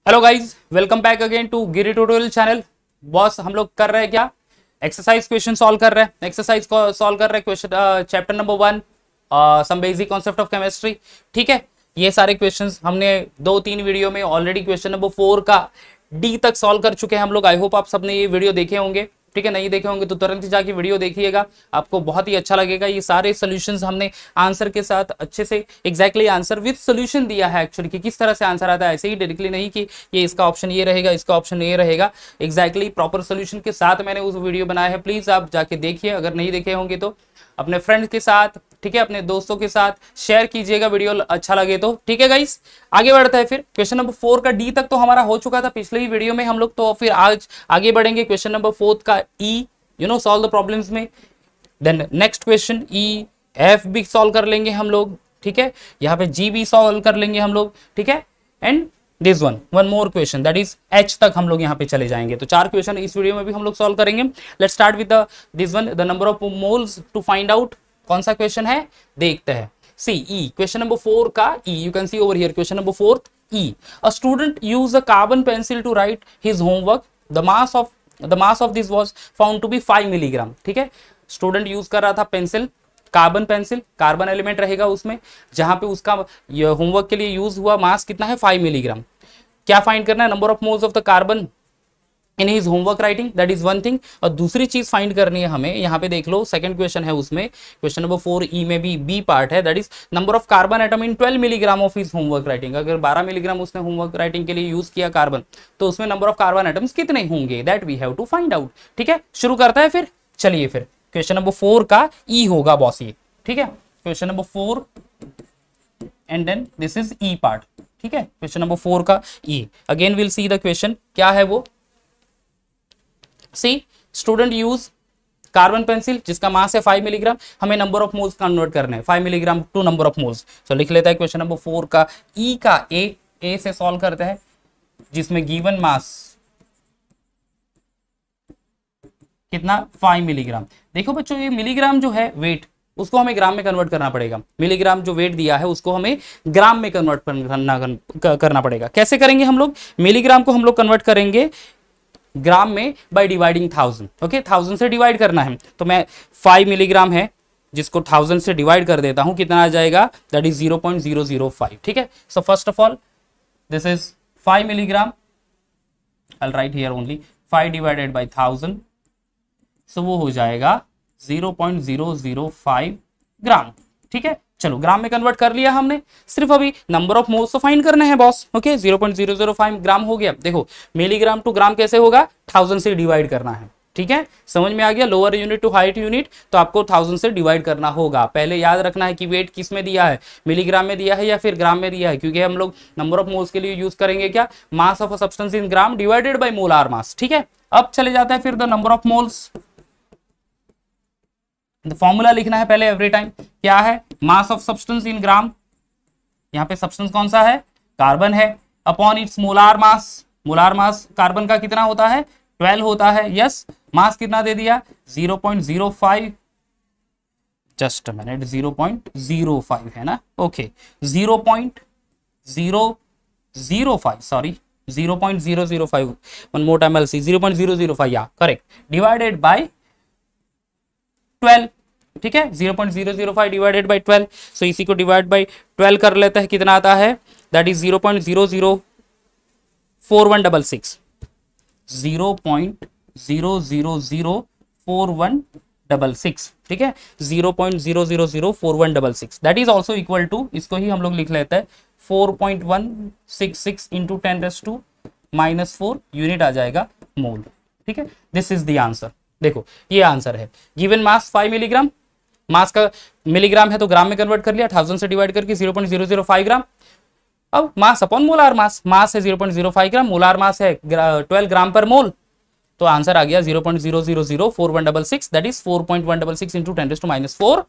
Hello guys, welcome back again to Giri tutorial channel. Boss, हम लोग कर रहे हैं क्या? एक्सरसाइज क्वेश्चन सॉल्व कर रहे हैं। एक्सरसाइज को सॉल्व कर रहे हैं, question chapter number 1 some basic concept of chemistry. ठीक है, ये सारे क्वेश्चंस हमने 2-3 वीडियो में ऑलरेडी क्वेश्चन नंबर 4 का डी तक सॉल्व कर चुके हैं हम लोग। आई होप आप सबने ये वीडियो देखे होंगे। ठीक है, नहीं देखे होंगे तो तुरंत ही जाके वीडियो देखिएगा, आपको बहुत ही अच्छा लगेगा। ये सारे सॉल्यूशंस हमने आंसर के साथ अच्छे से एग्जैक्टली आंसर विद सॉल्यूशन दिया है एक्चुअली, कि किस तरह से आंसर आता है। ऐसे ही डायरेक्टली नहीं कि ये इसका ऑप्शन ये रहेगा, इसका ऑप्शन ये रहेगा। एग्जैक्टली प्रॉपर सॉल्यूशन के साथ मैंने उस वीडियो बनाया है। प्लीज आप जाके देखिए, अगर नहीं देखे होंगे तो अपने फ्रेंड्स के साथ, ठीक है, अपने दोस्तों के साथ शेयर कीजिएगा वीडियो अच्छा लगे तो। ठीक है गाइस, आगे बढ़ता है। फिर क्वेश्चन नंबर 4 का डी तक तो हमारा हो चुका था पिछले ही वीडियो में हम लोग, तो फिर आज आगे बढ़ेंगे क्वेश्चन नंबर 4 का ई, सॉल्व द प्रॉब्लम्स में। Then next question E F भी सॉल्व कर लेंगे हम लोग। ठीक है, यहाँ पे जी भी सॉल्व कर लेंगे हम लोग। ठीक है, and this one more question that is H तक हम लोग यहाँ पे चले जाएंगे। तो 4 क्वेश्चन इस वीडियो में भी हम लोग सॉल्व करेंगे। Let's start with this one, the number of moles to find out. कौन सा क्वेश्चन है देखते हैं। सी ई, क्वेश्चन नंबर 4 का E, you can see over here question number 4 E. A student use a carbon pencil to write his homework. The mass of this was found to be 5 milligram. ठीक है, student use कर रहा था pencil, carbon pencil, carbon element रहेगा उसमें, जहां पे उसका होमवर्क के लिए यूज हुआ मास कितना है 5 मिलीग्राम। क्या फाइंड करना है? Number of moles of the carbon in his homework writing, that is one thing. और दूसरी चीज फाइंड करनी है हमें, यहाँ पे देख लो सेकंड क्वेश्चन है उसमें, क्वेश्चन नंबर 4 ई में भी बी पार्ट है, that is number of carbon atom in 12 milligram of his homework writing. अगर 12 मिलीग्राम उसने होमवर्क राइटिंग के लिए यूज किया कार्बन, तो उसमें नंबर ऑफ कार्बन एटम्स कितने होंगे, that we have to find out. ठीक है, शुरू करता है फिर। चलिए फिर क्वेश्चन नंबर 4 का ई होगा बॉस ये। ठीक है, question number 4 and then this is E part. ठीक है, क्वेश्चन नंबर 4 का E. Again will see the question, क्या है वो। See, student use carbon pencil जिसका मास है 5 मिलीग्राम, हमें नंबर ऑफ मोल्स कन्वर्ट करने हैं 5 milligram to number of moles. तो लिख लेता है क्वेश्चन नंबर 4 का ई का ए से सॉल्व करते हैं, जिसमें गिवन मास कितना 5 मिलीग्राम। देखो बच्चों, ये मिलीग्राम जो है वेट, उसको हमें ग्राम में कन्वर्ट करना पड़ेगा। मिलीग्राम जो वेट दिया है उसको हमें ग्राम में कन्वर्ट करना पड़ेगा। कैसे करेंगे हम लोग? मिलीग्राम को हम लोग कन्वर्ट करेंगे ग्राम में बाय डिवाइडिंग 1000। ओके, 1000 से डिवाइड करना है, तो मैं 5 मिलीग्राम है जिसको 1000 से डिवाइड कर देता हूं, कितना आ जाएगा, दैट इज 0.005। ठीक है, so first of all this is 5 milligram, I right here only 5 divided by 1000, सो वो हो जाएगा 0.005 ग्राम। ठीक है, चलो ग्राम में कन्वर्ट कर लिया हमने, सिर्फ अभी नंबर ऑफ मोल्स तो फाइंड करने हैं बॉस। ओके, 0.005 ग्राम हो गया। देखो मिलीग्राम टू ग्राम कैसे होगा, 1000 से डिवाइड करना है। ठीक है, समझ में आ गया। Lower unit to height unit, तो आपको 1000 से डिवाइड करना होगा। पहले याद रखना है कि वेट किस में दिया है, मिलीग्राम में दिया है या फिर ग्राम में दिया है, क्योंकि हम लोग नंबर ऑफ मोल्स के लिए यूज करेंगे क्या, mass of a substance in gram divided by molar mass. ठीक है, अब चले जाता है फिर the number of moles. Formula लिखना है पहले एवरी टाइम, क्या है, मास ऑफ सब्सटेंस इन ग्राम, यहाँ पे सब्सटेंस कौन सा है, कार्बन है, upon its molar mass. Molar mass carbon का कितना होता है, 12 होता है। यस, मास कितना दे दिया, 0.05, जस्ट अ मिनट, 0.05 है ना। Okay, 0.005, sorry 0.005, one more time I see, 0.005, या करेक्ट, डिवाइडेड बाय 12। ठीक है, 0.005 डिवाइडेड बाय 12, सो इसी को डिवाइड बाय 12 कर लेते हैं, कितना आता है, दैट इज 0.0004166, 0.0004166। ठीक है, 0.0004166, that is also equal to, इसको ही हम लोग लिख लेते हैं 4.166 इंटू 10⁻⁻⁴ यूनिट आ जाएगा मोल। ठीक है, दिस इज द आंसर। देखो ये आंसर है। गिवन मास 5 मिलीग्राम, मास का मिलीग्राम है तो ग्राम में कन्वर्ट कर लिया, 1000 से डिवाइड करके 0.005 ग्राम। अब मास अपॉन मोलार मास, मास है 0.05 ग्राम, मोलार मास है 12 ग्राम पर मोल, तो आंसर आ गया 0.0004166, that is 4.166 into 10⁻⁴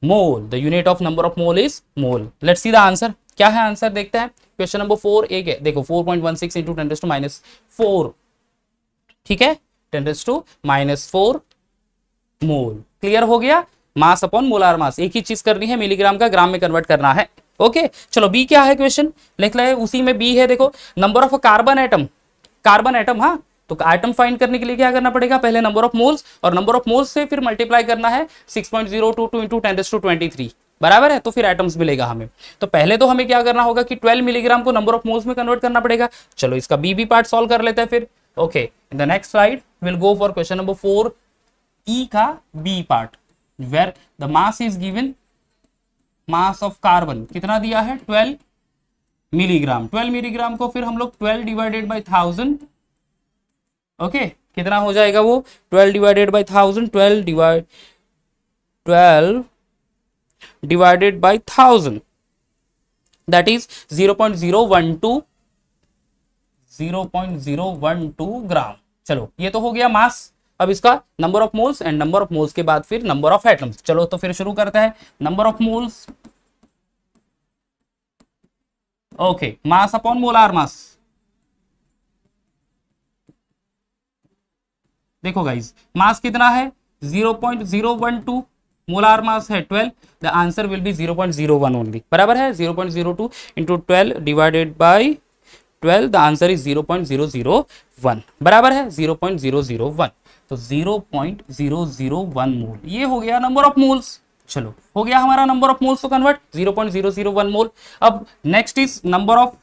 mole. The unit of number of mole is mole. Let's see the answer, क्या है आंसर देखते हैं। क्वेश्चन नंबर 4 एक है, देखो 4.16 इंटू 10⁻⁴। ठीक है, 10⁻⁴ मोल। क्लियर हो गया, मास अपॉन मोलार मास, एक ही चीज करनी है, मिलीग्राम का ग्राम में कन्वर्ट करना है। ओके चलो बी क्या है क्वेश्चन लिख ले, उसी में बी है देखो, number of carbon atom, carbon atom, हाँ तो एटम फाइंड करने के लिए क्या करना पड़ेगा, पहले नंबर ऑफ मोल्स, और नंबर ऑफ मोल्स से फिर मल्टीप्लाई करना है 6.022 इंटू 10⁻23, बराबर है, तो फिर एटम्स मिलेगा हमें। तो पहले तो हमें क्या करना होगा कि 12 मिलीग्राम को नंबर ऑफ मोल्स में कन्वर्ट करना पड़ेगा। चलो इसका बी पार्ट सॉल्व कर लेते हैं फिर। Okay in the next slide will go for question number 4 E का B part, where the mass is given, mass of carbon कितना दिया है 12 मिलीग्राम। 12 मिलीग्राम को फिर हम लोग 12 डिवाइडेड बाई 1000, ओके कितना हो जाएगा वो 12 divided by 1000, 12 divided by 1000 that is 0.012 ग्राम। चलो ये तो हो गया मास। अब इसका number of moles and number of moles के बाद फिर नंबर ऑफ एटम्स। चलो तो फिर शुरू करते हैं। Number of moles, okay mass upon molar mass. देखो गाइस मास कितना है 0.012, मोलार मास है 12, the answer will be 0.01 only, बराबर है 0.02 into 12 divided by 12, the answer is 0.001, बराबर है 0.001। तो 0.001 मोल, ये हो गया नंबर ऑफ मोल्स। चलो हो गया हमारा नंबर ऑफ मोल्स को कन्वर्ट 0.001 मोल। अब next is number of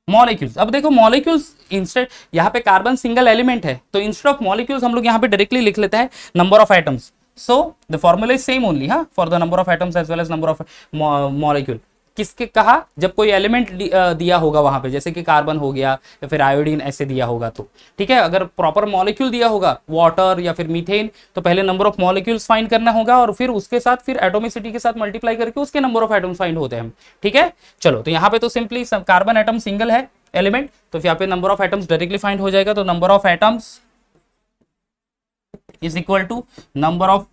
molecules. अब देखो मॉलिक्यूल्स इंस्टेड, यहाँ पे कार्बन सिंगल एलिमेंट है, तो इंस्टेड ऑफ मॉलिक्यूल्स हम लोग यहाँ पे डायरेक्टली लिख लेते हैं number of atoms. So the formula is same only, हाँ, for the number of atoms as well as number of molecule. किसके कहा, जब कोई एलिमेंट दिया होगा वहां पे, जैसे कि कार्बन हो गया या फिर आयोडीन ऐसे दिया होगा तो ठीक है। अगर प्रॉपर मॉलिक्यूल दिया होगा वाटर या फिर मीथेन, तो पहले नंबर ऑफ मॉलिक्यूल्स फाइंड करना होगा और फिर उसके साथ फिर एटोमिसिटी के साथ मल्टीप्लाई करके उसके नंबर ऑफ एटम्स फाइंड होते हैं, ठीक है। चलो तो यहाँ पे तो सिंपली कार्बन एटम सिंगल है एलिमेंट, तो यहाँ पे number of atoms directly find हो जाएगा। तो number of atoms is equal to number of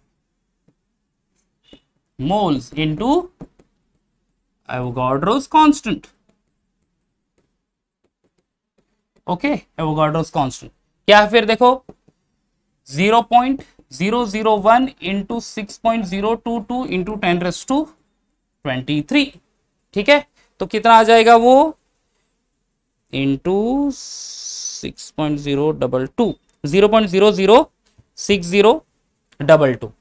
moles into Avogadro's constant, okay Avogadro's constant क्या है फिर देखो 0.001 इंटू 6.022 इंटू 10⁻23, ठीक है। तो कितना आ जाएगा वो इंटू 6.022, 0.006022,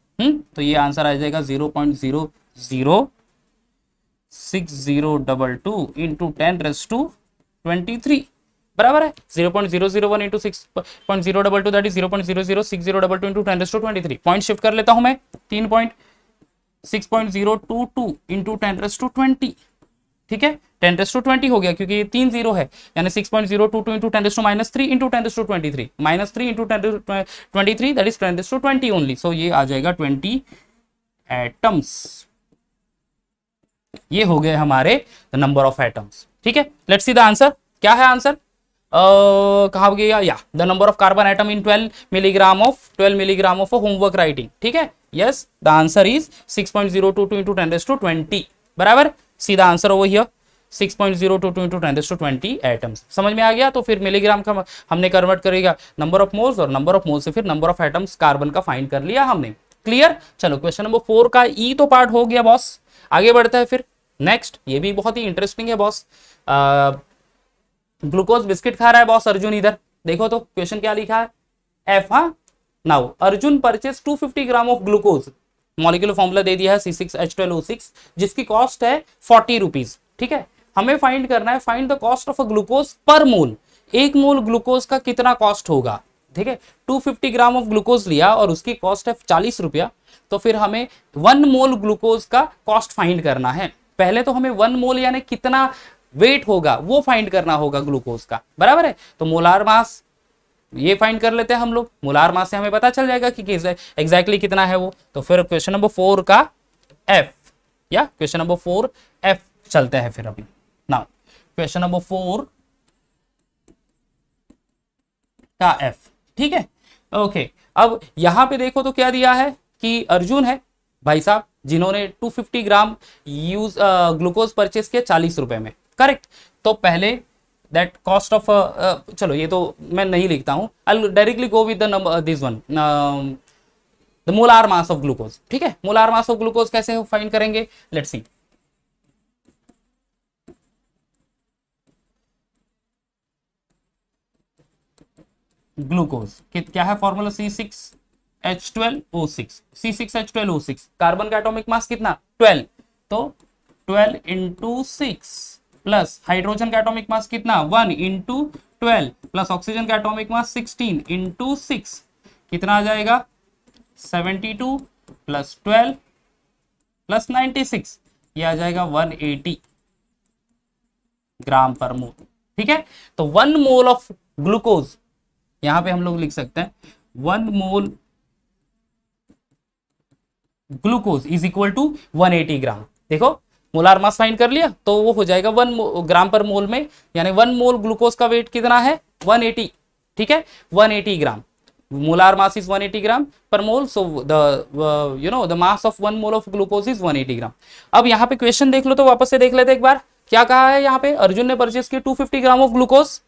तो ये आंसर आ जाएगा 0.00602 इंटू 10⁻23, बराबर है 0.001 into 6.022 that is 0.00602 into 10⁻23। Point shift कर लेता हूं मैं 3 पॉइंट, 6.022 इंटू 10⁻20, ठीक है 10⁻20 हो गया क्योंकि ये 3 जीरो है, यानी 6.022 into 10⁻³ into 10⁻23, -3 into 10⁻23 that is 10⁻20 only. So ये आ जाएगा 20 एटम्स। ये हो गए हमारे नंबर ऑफ एटम्स, ठीक है। लेट्स सी द आंसर, क्या है आंसर, कहा गया या the number of carbon atom in 12 milligram of homework writing, ठीक है। Yes the answer is 6.022 into 10⁻20, बराबर। See the answer over here 6.022 into 10⁻20 atoms. समझ में आ गया। तो फिर मिलीग्राम का हमने कन्वर्ट करेगा नंबर ऑफ मोल्स, और नंबर ऑफ मोल्स से फिर नंबर ऑफ एटम्स कार्बन का फाइंड कर लिया हमने। क्लियर। चलो क्वेश्चन नंबर 4 का ई तो पार्ट हो गया बॉस, आगे बढ़ता है फिर नेक्स्ट। ये भी बहुत ही इंटरेस्टिंग है बॉस। ग्लूकोज बिस्किट खा रहा है बॉस अर्जुन, इधर देखो तो क्वेश्चन क्या लिखा है एफ। हाँ now Arjun purchase 250 gram of glucose, molecular formula दे दिया है C6H12O6, जिसकी कॉस्ट है 40 रुपीज, ठीक है। हमें फाइंड करना है, find the cost of a glucose पर मोल, एक मोल ग्लूकोज का कितना कॉस्ट होगा, ठीक है। 250 ग्राम ऑफ ग्लूकोज लिया और उसकी कॉस्ट है 40 रुपया, तो फिर हमें 1 मोल ग्लूकोज का कॉस्ट फाइंड करना है। पहले तो हमें 1 मोल यानी कितना वेट होगा वो फाइंड करना होगा ग्लूकोज का, बराबर है। तो मोलार मास ये फाइंड कर लेते हैं हम लोग, मोलार मास से हमें पता चल जाएगा कि एग्जैक्टली कितना है वो। तो फिर क्वेश्चन नंबर 4 का एफ, या क्वेश्चन नंबर 4 एफ चलते हैं फिर अभी। नाउ क्वेश्चन नंबर 4 का एफ, ठीक है ओके। अब यहां पे देखो तो क्या दिया है कि अर्जुन है भाई साहब जिन्होंने 250 ग्राम ग्लूकोज परचेस किया 40 रुपए में, करेक्ट। तो पहले दैट कॉस्ट ऑफ, चलो ये तो मैं नहीं लिखता हूं, I directly go with the number this one, the molar mass of glucose. ठीक है, मोलार मास ऑफ ग्लूकोज कैसे फाइंड करेंगे, लेट्स सी। ग्लूकोज क्या है फॉर्मूला, C6H12O6, C6H12O6, कार्बन का एटॉमिक मास कितना 12, तो 12 इंटू 6 प्लस हाइड्रोजन का एटॉमिक मास कितना 1 इंटू 12 प्लस ऑक्सीजन का एटॉमिक मास 16 इंटू 6 कितना आ जाएगा 72 प्लस 12 प्लस 96, ये आ जाएगा 180 ग्राम पर मोल। ठीक है, तो 1 मोल ऑफ ग्लूकोज, यहां पे हम लोग लिख सकते हैं 1 मोल ग्लूकोज इज इक्वल टू 180 ग्राम। देखो मोलार मास फाइंड कर लिया, तो वो हो जाएगा 1 ग्राम पर मोल में, यानी 1 मोल ग्लूकोज का वेट कितना है 180। ठीक है, 180 ग्राम, molar mass is 180 gram per mole, so the mass of 1 mole of glucose is 180 gram. अब यहाँ पे क्वेश्चन देख लो, तो वापस से देख लेते एक बार, क्या कहा है यहाँ पे, अर्जुन ने परचेज किया 250 ग्राम ऑफ ग्लूकोज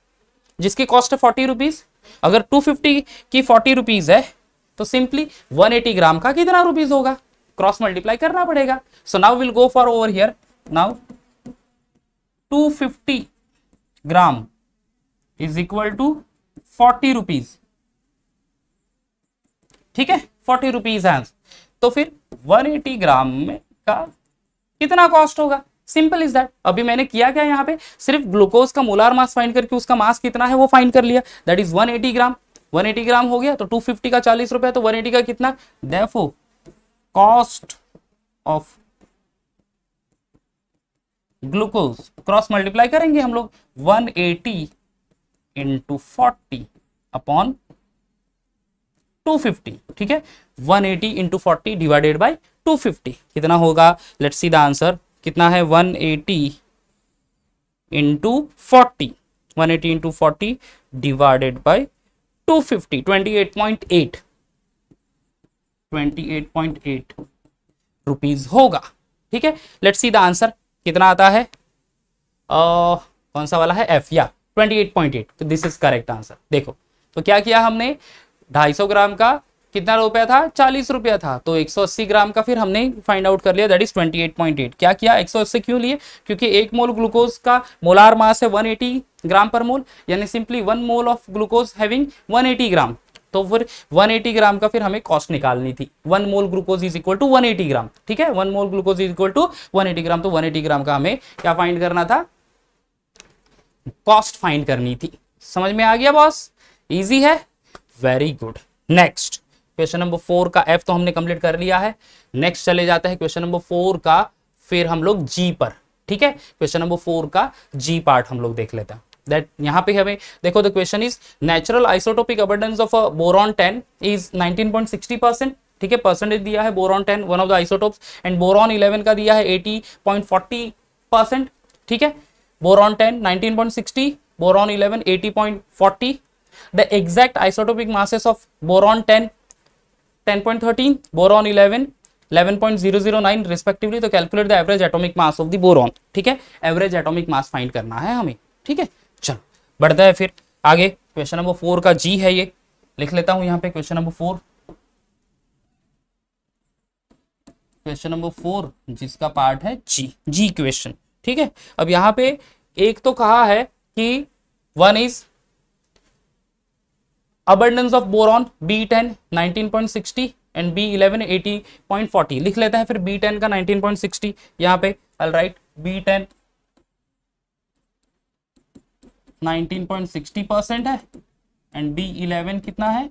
जिसकी कॉस्ट है 40 रुपीज। अगर 250 की 40 रुपीज है तो सिंपली 180 ग्राम का कितना रुपीज होगा, क्रॉस मल्टीप्लाई करना पड़ेगा। So now will go for over here, now 250 gram is equal to 40 rupees. ठीक है, 40 रुपीज है, तो फिर 180 ग्राम में का कितना कॉस्ट होगा, सिंपल इज दैट। अभी मैंने किया क्या यहाँ पे, सिर्फ ग्लूकोज का मोलार मास फाइंड करके उसका मास कितना है वो फाइंड कर लिया, दैट इज 180 ग्राम। 180 ग्राम हो गया, तो 250 का 40 रुपए, तो 180 का कितना, therefore cost of glucose, cross multiply करेंगे हम लोग, 180 इंटू 40 अपॉन 250। ठीक है, 180 इंटू 40 डिवाइडेड बाई 250 कितना होगा, लेट्स सी द आंसर कितना है, 180 into 40, 180 into 40 divided by 250, 28.8 rupees होगा। ठीक है, लेट्स सी द आंसर कितना आता है, कौन सा वाला है, एफ, या 28.8, तो दिस इज करेक्ट आंसर। देखो तो क्या किया हमने, 250 ग्राम का कितना रुपया था, 40 रुपया था, तो 180 ग्राम का फिर हमने फाइंड आउट कर लिया, दैट इज 28.8। क्या किया, 180 क्यों लिए, क्योंकि 1 मोल ग्लूकोज का मोलार मास है 180 ग्राम पर मोल, यानी simply 1 mole of glucose having 180 ग्राम, तो फिर 180 ग्राम का फिर हमें कॉस्ट निकालनी थी। 1 मोल ग्लूकोज इज इक्वल टू 180 ग्राम। ठीक है, 1 मोल ग्लूकोज इज इक्वल टू 180 ग्राम, तो 180 ग्राम का हमें क्या फाइंड करना था, कॉस्ट फाइंड करनी थी। समझ में आ गया बॉस, इजी है, very good. Next question number 4 का एफ तो हमने कंप्लीट कर लिया है, नेक्स्ट चले जाते हैं क्वेश्चन नंबर 4 का, फिर हम लोग जी पर। ठीक है, क्वेश्चन नंबर 4 का जी पार्ट हम लोग देख लेते हैं। दैट यहाँ पे हमें देखो, the question is natural isotopic abundance of boron 10 is 19.60%। ठीक है, परसेंटेज दिया है boron 10 one of the isotopes, and boron 11 का दिया है 80.40%। ठीक है, boron 10 19.60, boron 11 80.40। The exact isotopic masses of boron 10 10.13, boron 11 11.009 respectively. तो calculate the average atomic mass of the boron. ठीक है, एवरेज एटॉमिक मास फाइंड करना है हमें। ठीक है, चलो बढ़ता है फिर आगे, क्वेश्चन नंबर 4 का जी है, ये लिख लेता हूं यहां पे, क्वेश्चन नंबर 4, क्वेश्चन नंबर 4 जिसका पार्ट है जी क्वेश्चन। ठीक है, अब यहां पे एक तो कहा है कि 1 is abundance of boron B10 19.60 and B11 80.40। लिख लेते हैं फिर B10 का 19.60 यहाँ पे, I'll write B10 19.60% है एंड B11 कितना है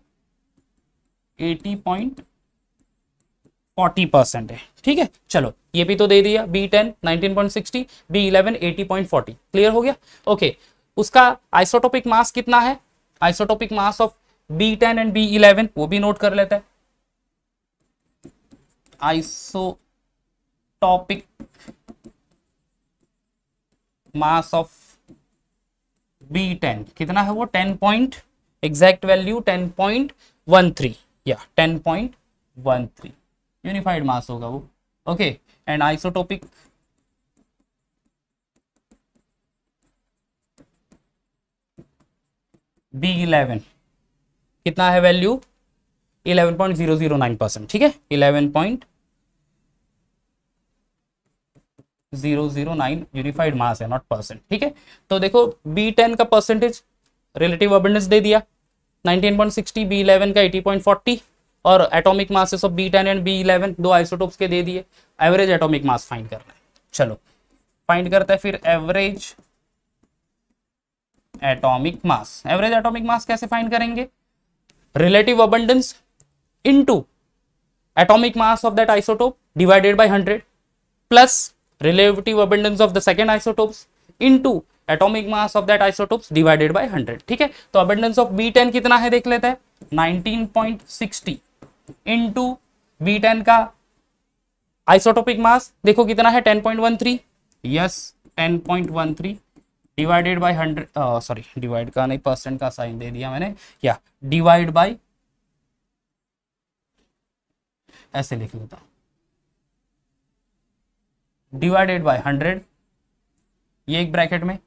80.40% है। ठीक है, चलो ये भी तो दे दिया, B10 19.60, B11 80.40, क्लियर हो गया। ओके, उसका आइसोटोपिक मास कितना है, isotopic mass of B10 and B11 वो भी नोट कर लेते हैं। आइसोटोपिक मास ऑफ B10 कितना है वो 10 एग्जैक्ट वैल्यू 10.13 या 10.13 यूनिफाइड मास होगा वो। ओके, एंड आइसोटोपिक B11 कितना है वैल्यू 11.009%, ठीक है, 11.009 यूनिफाइड मास है, नॉट परसेंट, ठीक है। तो देखो B10 का परसेंटेज रिलेटिव अबंडेंस दे दिया 19.60, B11 का 80.40 और atomic masses of B10 and B11 दो आइसोटोप्स के दे दिए। एवरेज एटॉमिक मास फाइंड करना है, चलो फाइंड करते हैं फिर एवरेज एटॉमिक मास। एवरेज एटॉमिक मास कैसे फाइंड करेंगे? Relative abundance into atomic mass of that isotope divided by 100 plus relative abundance of the second isotopes into atomic mass of that isotopes divided by 100, ठीक है। तो abundance of B10 कितना है देख लेते हैं, 19.60 into B10 का आइसोटोपिक मास देखो कितना है 10.13, yes 10.13 divided by 100, sorry divide का नहीं, परसेंट का साइन दे दिया मैंने, या डिवाइड बाय, ऐसे लिख लेता हूं, डिवाइडेड बाय 100, ये एक ब्रैकेट में,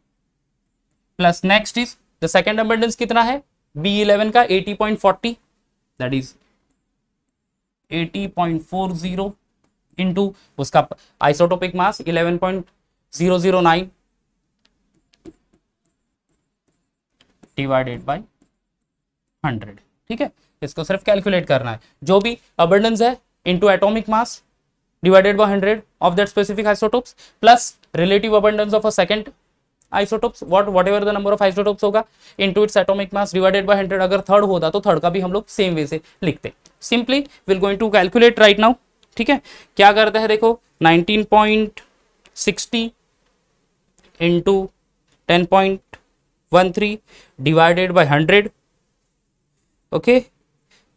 plus next is the second abundance कितना है B11 का 80.40, दैट इज 80.40 इनटू उसका आइसोटोपिक मास 11.009 डिवाइडेड बाय 100, ठीक है। इसको सिर्फ कैलकुलेट करना है, जो भी अबंडेंस है into atomic mass divided by 100 of that specific isotopes plus relative abundance of a second isotopes, whatever the number of isotopes होगा into its atomic mass divided by 100। अगर थर्ड होता तो थर्ड का भी हम लोग सेम वे से लिखते। Simply will going to calculate right now, ठीक है। क्या करते हैं देखो 19.60 into 10.13 divided by 100, okay,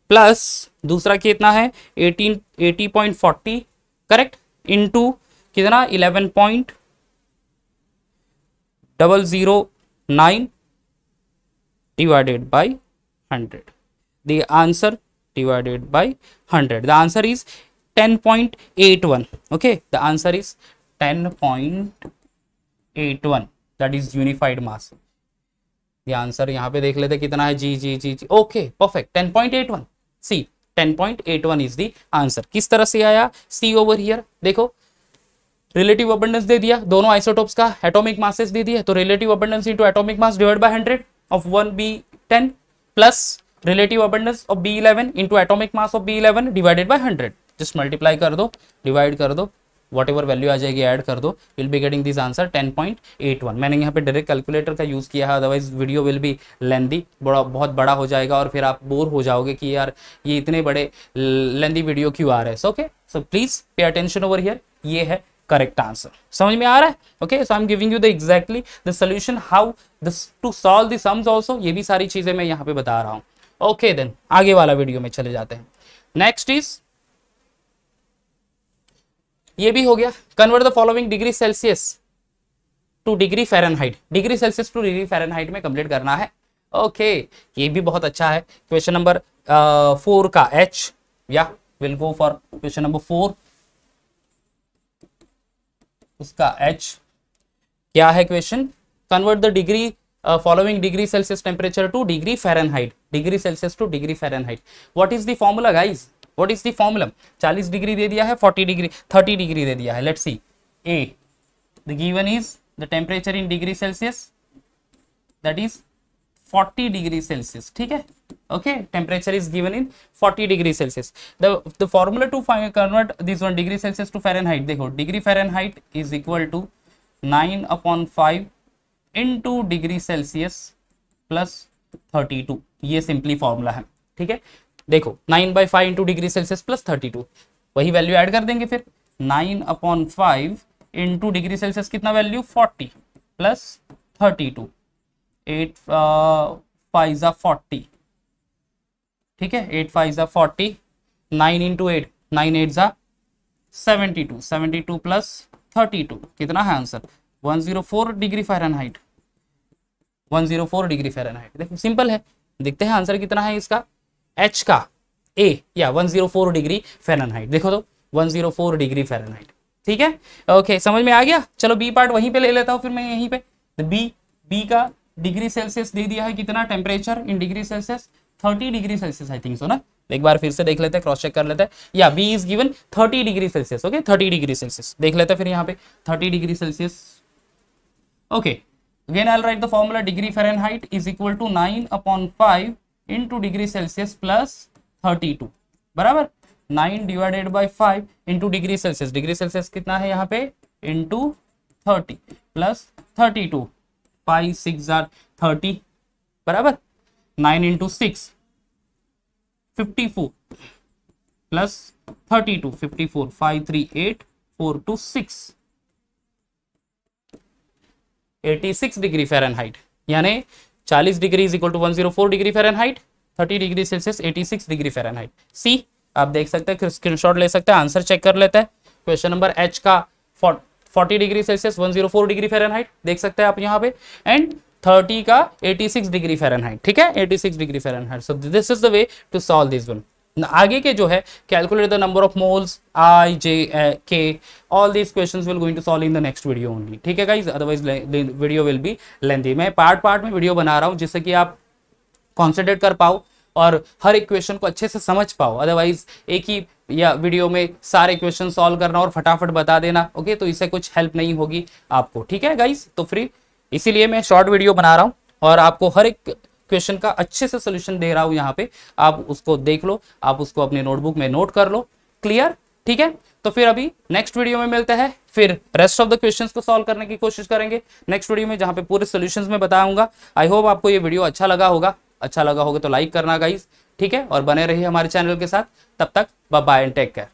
plus दूसरा कितना है 80.40 करेक्ट, इनटू कितना 11.009 divided by 100, the answer divided by 100, the answer is 10.81, okay, the answer is 10.81, that is unified mass। the answer यहाँ पे देख लेते कितना है, जी, okay perfect 10.81, see 10.81 is the answer। किस तरह से आया, सी ओवर हियर देखो, रिलेटिव अबंडेंस दे दिया, दोनों आइसोटोप्स का एटॉमिक मासेस दे दिए, तो relative abundance into atomic mass divide by 100 of 1B10 plus relative abundance of B11 into atomic mass of B11 divided by 100, just multiply कर दो, डिवाइड कर दो, वॉटेवर वैल्यू आ जाएगी ऐड कर दो, will be getting this answer 10.81। मैंने यहाँ पे डायरेक्ट कैलकुलेटर का यूज किया है, अदरवाइज वीडियो विल बी लेंदी, बहुत बड़ा हो जाएगा और फिर आप बोर हो जाओगे कि यार ये इतने बड़े लेंदी वीडियो क्यों आ रहे हैं। Okay, so please pay attention over here, ये है करेक्ट आंसर। समझ में आ रहा है? Okay, so I am giving you the exactly the solution how to solve the sums also, ये भी सारी चीजें मैं यहाँ पे बता रहा हूँ। ओके देन आगे वाला वीडियो में चले जाते हैं। नेक्स्ट इज, ये भी हो गया, convert the following degree Celsius to degree Fahrenheit, degree Celsius to degree Fahrenheit में कंप्लीट करना है। ओके, ये भी बहुत अच्छा है। क्वेश्चन नंबर 4 का H, या will go for question number 4, उसका H क्या है क्वेश्चन, convert the degree following degree Celsius temperature to degree Fahrenheit, degree Celsius to degree Fahrenheit. What is the formula guys, what is the formula? 40 degree दे दिया है, 40 degree 30 degree दे दिया है। Let's see, a the given is the temperature in degree Celsius, that is 40 degree Celsius, ठीक है। Okay, temperature is given in 40 degree Celsius. The formula to convert this one degree Celsius to Fahrenheit, देखो degree Fahrenheit is equal to 9/5 into degree Celsius plus 32, ये simply formula है, ठीक है। देखो 9/5 into degree Celsius plus 32, वही value add कर देंगे फिर, 9/5 इंटू डिग्री सेल्सियस कितना वैल्यू 40 प्लस 32, 8 5 ज़ा 40, ठीक है, 8 5 ज़ा 40, 9 इंटू 8, 9 8 ज़ा 72, 72 प्लस 32 कितना है answer, 104 degree Fahrenheit, 104 degree Fahrenheit. देखो सिंपल है, देखते हैं आंसर कितना है इसका, H का A या 104 डिग्री फ़ारेनहाइट, देखो तो 104 डिग्री फ़ारेनहाइट, ठीक है। ओके, समझ में आ गया। चलो बी पार्ट वहीं पे ले लेता हूँ फिर मैं यहीं पे, तो बी का डिग्री सेल्सियस दे दिया है कितना, temperature in degree Celsius 30 degree Celsius I think so ना, एक बार फिर से देख लेते हैं, क्रॉस चेक कर लेते हैं। या B is given 30 degree Celsius. Okay 30 degree Celsius देख लेते हैं फिर यहाँ पे 30 degree Celsius. Okay again I will write the formula, degree Fahrenheit is equal to 9/5 into degree Celsius plus 32 बराबर 9 divided by 5 into degree Celsius. Degree Celsius कितना है यहाँ पे इंटू 30 प्लस 32 5 6 30 बराबर 9 इंटू 6 54 प्लस 32 54 5 3 8 4 2 6 86 डिग्री फ़ारेनहाइट, यानी 40 degree is equal to 104 degree Fahrenheit, 30 degree Celsius 86 degree Fahrenheit. See आप देख सकते हैं, स्क्रीनशॉट ले सकते हैं, आंसर चेक कर लेते हैं। क्वेश्चन नंबर एच का 40 डिग्री सेल्सियस 104 डिग्री फ़ारेनहाइट देख सकते हैं आप यहाँ पे, एंड 30 का 86 डिग्री फ़ारेनहाइट। ठीक है 86 degree Fahrenheit. So this is the way to solve this one. आगे के जो है calculate the number of moles I J K, all these questions will going to solve in the next video only. ठीक है guys, otherwise video will be lengthy. मैं part में video बना रहा हूँ जिससे कि आप कॉन्सेंट्रेट कर पाओ और हर एक क्वेश्चन को अच्छे से समझ पाओ। अदरवाइज एक ही या वीडियो में सारे क्वेश्चन सॉल्व करना और फटाफट बता देना, ओके, तो इससे कुछ हेल्प नहीं होगी आपको। ठीक है गाइज, तो फ्री इसीलिए मैं शॉर्ट वीडियो बना रहा हूँ और आपको हर एक क्वेश्चन का अच्छे से सोल्यूशन दे रहा हूँ यहाँ पे। आप उसको देख लो, आप उसको अपने नोटबुक में नोट कर लो। क्लियर? ठीक है, तो फिर अभी नेक्स्ट वीडियो में मिलते हैं, फिर रेस्ट ऑफ द क्वेश्चंस को सॉल्व करने की कोशिश करेंगे नेक्स्ट वीडियो में, जहाँ पे पूरे सोल्यूशंस में बताऊंगा। आई होप आपको ये वीडियो अच्छा लगा होगा। अच्छा लगा होगा तो लाइक करना गाइज, ठीक है, और बने रहिए हमारे चैनल के साथ। तब तक bye bye and take care.